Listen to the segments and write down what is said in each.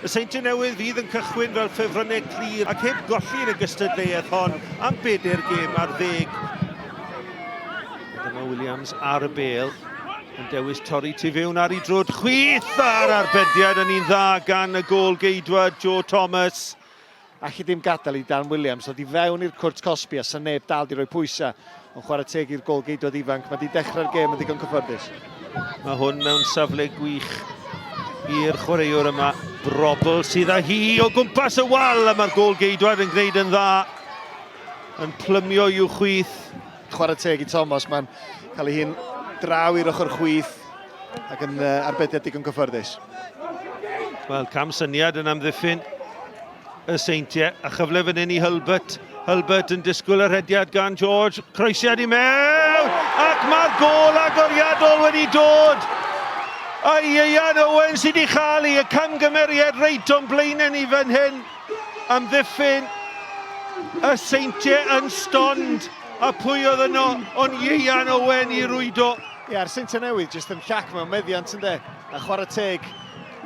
Y Seintiau Newydd fydd yn cychwyn fel ffefrynnau clir ac heb golli yn y gystadleuaeth hon am 4 gêm ar 10. Dyma Williams ar y bêl yn dewis torri tu fewn ar ei drwd. Chwith ar arbediad yn un dda gan y gôl geidwad Joe Thomas. Allu dim gadael i Dan Williams ddod i fewn i'r cwrt Cosby a sy'n neb dal di roi pwysau. Ond chwarae teg i'r gôl geidwad ifanc. Mae di dechrau'r gêm yn ddigon cyffyrddus. Mae hwn mewn safle gwych i'r chwaraewr yma. Brobl sydd â hi o gwmpas y wal a mae'r gôl geidwad yn gwneud yn dda. Yn plymio i'w chwith. Chwarae teg i Thomas, mae'n cael ei hun draw i'r ochr chwith ac yn arbediad digon cyffyrddus. Wel, cam syniad yn amddiffyn y Seintiau a chyfle fan hyn i Hulbert. Hulbert yn disgwyl yr hediad gan George. Croesiad i mewn ac mae'r gôl agoriadol wedi dod. A Ieuan Owen sydd wedi chael y camgymeriad reit o'n blaenau ni fan hyn. Amddiffyn y Seintiau yn stond. A pwy oedd yno, ond Ieuan Owen i rwydo. Ie, a'r Seintiau Newydd jyst yn llac mewn meddiant ynddo. A chwarae teg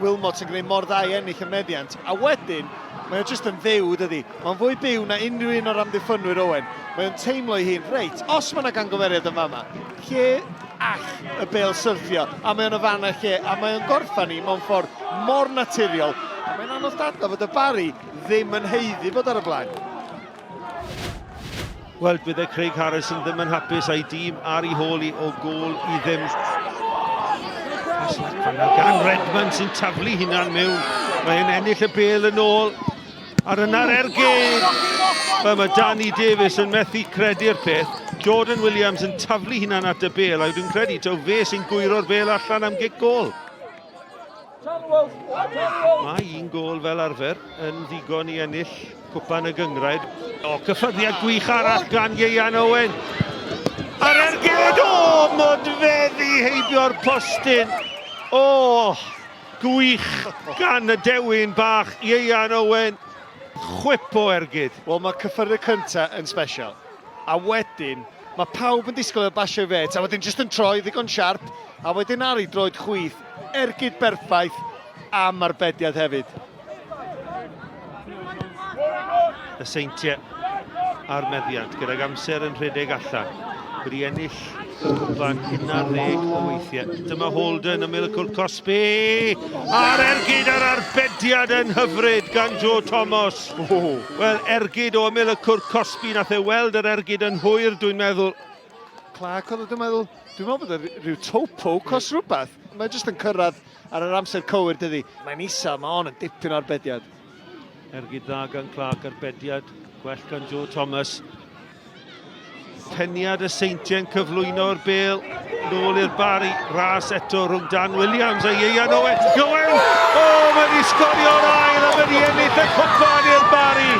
Wilmot yn gwneud mor dda i ennill y meddiant. A wedyn, mae o'n jyst yn fyw, dydi. Mae'n fwy byw na unrhyw un o'r amddiffynwyr Owen. Mae o'n teimlo i hun, reit, os mae yna gangymeriad yn fama, lle all y bêl syrffio, a mae o'n y fanna lle, a mae o'n gorffan ni mewn ffordd mor naturiol. A mae'n anodd dadla fod y Barri ddim yn heiddi bod ar y blaen. Wel, bydde Craig Harrison ddim yn hapus a'i dîm ar ei holi o gôl i ddim. Gan Redmond sy'n taflu hunan mewn. Mae'n ennill y bêl yn ôl. Ar yna'r ergyd. Mae Danny Davies yn methu credu'r peth. Jordan Williams yn taflu hunan at y bêl. A dwi'n credu taw fe sy'n gwyro'r bêl allan am gic gôl. Mae un gôl fel arfer yn ddigon i ennill cwpan y gyngraid. O, cyffyddiad gwych arall gan Ieuan Owen. Ar ergyd, o, modfeddi heibio'r postyn. O, gwych gan y dewin bach Ieuan Owen. Chwip o ergyd. Wel, mae cyffyrddio cyntaf yn special. A wedyn, mae pawb yn disgwyl y basio i fet, a wedyn jyst yn troi ddigon siarp, a wedyn ar ei droed chwith, ergyd berffaith am arbediad hefyd. Y Seintiau a'r meddiant gyda'r amser yn rhedeg allan. Wedi ennill cwpan 11 o weithiau. Dyma Holden yn mynd y cwrt Cosby. A'r ergyd ar arbediad yn hyfryd gan Joe Thomas. Wel, ergyd o ymyl y cwrt Cosby nath e weld yr ergyd yn hwyr, dwi'n meddwl. Clark oedd dwi'n meddwl bod e rhyw topo cos rhywbeth. Mae'n jyst yn cyrraedd ar yr amser cywir, dydi. Mae'n isa, mae on yn dipyn o arbediad. Ergyd dda gan Clark arbediad. Gwell gan Joe Thomas. Peniad y Seintiau'n cyflwyno'r bêl. Nôl i'r Barri. Ras eto rhwng Dan Williams a Ieuan Owen. Owen! O, mae wedi sgorio'r ail a mae wedi ennill y cwpan i'r Barri.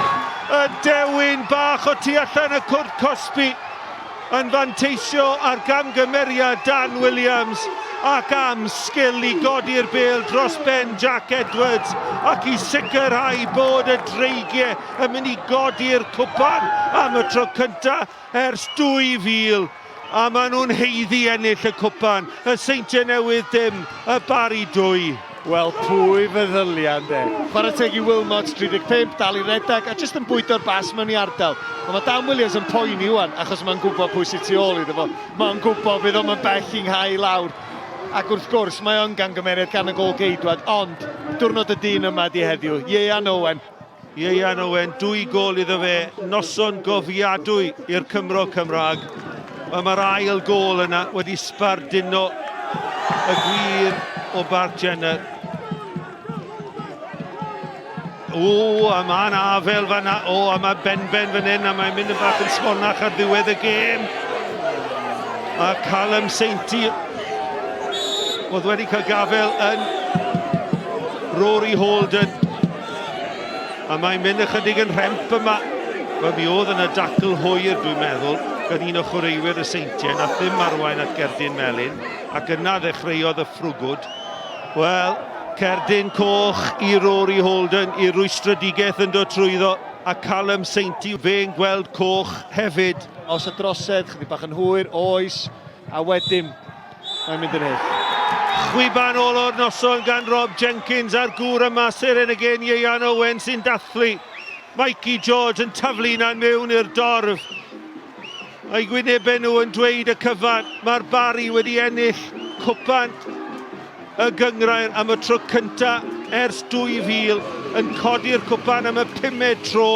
Y dewin bach o tu allan y cwrt Cosby yn fanteisio ar gamgymeriad Dan Williams ac am sgil i godi'r bêl dros ben Jack Edwards ac i sicrhau bod y dreigiau yn mynd i godi'r cwpan am y tro cyntaf ers 2000 a maen nhw'n heiddi ennill y cwpan. Y Seintiau Newydd dim, y Barri 2. Wel, pwy feddyliau, de. Chwarae teg i Wilmot, 35, dal i redag, a jyst yn bwydo'r bas mewn i ardal. Ond mae Dan Williams yn poeni wan, achos mae'n gwybod pwy sy'n tu ôl iddo fo. Mae'n gwybod bydd o'n bell i'n nghae lawr. Ac wrth gwrs, mae o'n gangymeriad gan y gôl geidwad, ond diwrnod y dyn yma di heddiw, Ieuan Owen. Ieuan Owen, 2 gôl iddo fe, noson gofiadwy i'r Cymro Cymraeg. Mae'r ail gôl yna wedi sbarduno y gwir o Bart Jenner. O, a mae'n afel fan'na. O, a mae Ben fan hyn, a mae'n mynd yn bach yn smonach ar ddiwedd y gêm. A Callum Seintiau oedd wedi cael gafel yn Rory Holden. A mae'n mynd ychydig yn rhemp yma. Wel, mi oedd yn y dacl hwyr, dwi'n meddwl, gan un o chwaraewyr y Seintiau, na ddim arwain at Gerdyn Melin, ac yna ddechreuodd y ffrwgwd. Wel, cerdyn coch i Rory Holden, i rwystredigaeth yn dod trwyddo, a Callum Seintiau fe'n gweld coch hefyd. Os y drosedd, chydig bach yn hwyr, oes, a wedyn, mae'n mynd yn hyll. Chwiban ôl o'r noson gan Rob Jenkins a'r gŵr yma Seren again Ieuan Owen sy'n dathlu. Mikey George yn taflu na'n mewn i'r dorf. A'i gwynebau nhw yn dweud y cyfan. Mae'r Barri wedi ennill cwpan y gyngrair am y tro cyntaf ers 2000 yn codi'r cwpan am y 5yd tro.